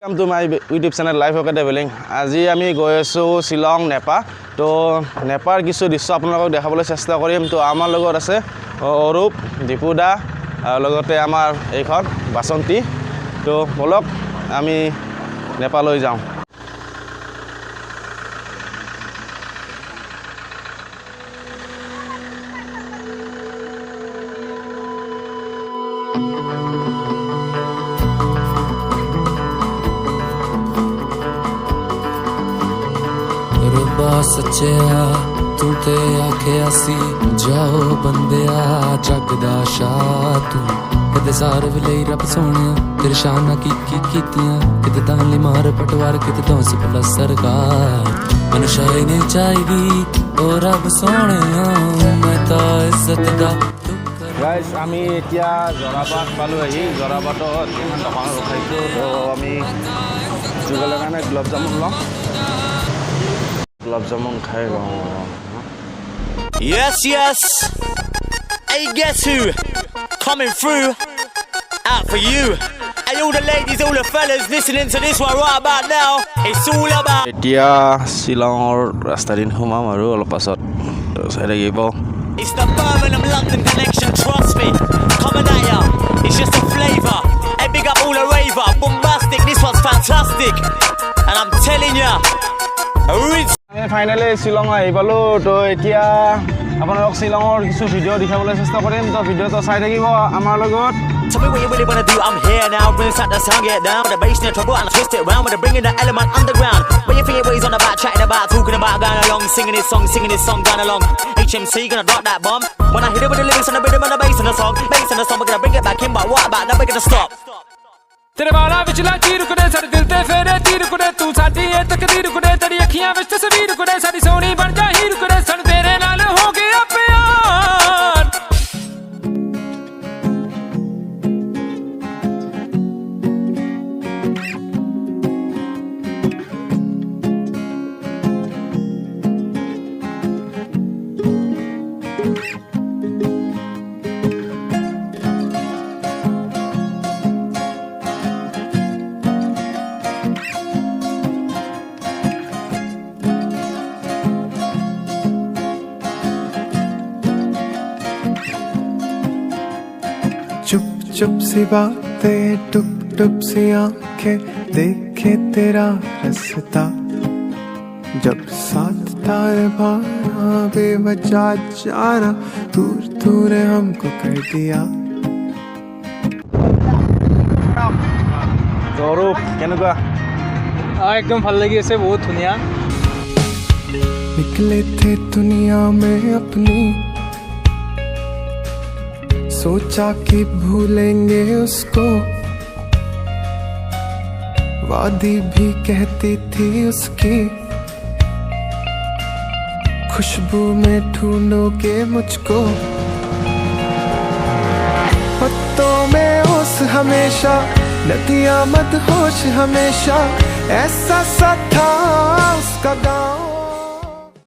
Welcome to my YouTube channel Life of Traveling. আজি আমি গৈ আছো শিলং নেপাল তো নেপাল কিছু দৃশ্য আপোনালোকক দেখাবলৈ চেষ্টা কৰিম তো আমাৰ লগত আছে অৰূপ দীপুদা লগতে আমাৰ এইখন বাসন্তী তো বলক আমি নেপাললৈ যাওঁ सच्चेआ तू ते आखे आसी जाओ बंदिया जगदा शाह तू कदे सार विले रब सोने तेरे शाना की कीतियां किते ताली मार पटवार किते तो सपला सरकार मनुष्य ने चाहिदी ओ रब सोने मैं तो इज्जत दा गाइस আমি এতিয়া জৰাবাট পালো আহি জৰাবাটত ইমান দোকান ৰখাইছো তো আমি জুগলৰ কাৰণে গ্লভ জামুন লম Love someone Yes. Hey, guess who? Coming through. Out for you. Hey, all the ladies, all the fellas listening to this one right about now. It's all about. এতিয়া শিলঙৰ ৰাস্তা দিন সোমাম আৰু অলপ পাছত চাই থাকিব It's the Birmingham London connection, trust me. Coming at ya. It's just a flavor. Hey, big up all the raver. Bombastic, this one's fantastic. And I'm telling ya. Finally Shillong আহি পালো তো এতিয়া আপোনালোক শিলঙৰ কিছু ভিডিঅ' দেখাবলৈ চেষ্টা কৰিম তো ভিডিঅ'টো চাই থাকিব আমাৰ লগত Tell me what you really wanna do, I'm here now. Bring inside the sound, get down with the bass and the trouble and I twist it round with the bringing the element underground. When you think what he's on about, chatting about, talking about, going along, singing this song, going along. HMC gonna drop that bomb. When I hit it with the lyrics and the rhythm and the bass and the song, we're gonna bring it back in, but what about now we're gonna stop. तेरे वाला विचला चीर कुड़े सारे दिल ते फेरे तीर कुड़े तू साडी ए तकदीर कुड़े तेरी अखियां विच तस्वीर कुड़े साडी सोनी बन जा हीर कुड़े सन तेरे नाल हो गया प्यार चुप सी बातें टुप टुप सी आंखें देखे तेरा रास्ता जब साथ था भारा बेवजह जाना दूर दूर हमको कर दिया অৰূপ কেনেকুৱা एकदम ভাল লাগি আছে বহুত ধুনিয়া निकले थे दुनिया में अपनी सोचा कि भूलेंगे उसको वादी भी कहती थी उसकी खुशबू में ढूंढोगे मुझको पत्तों में ओस हमेशा नदियां मदहोश हमेशा ऐसा सा था उसका गाँव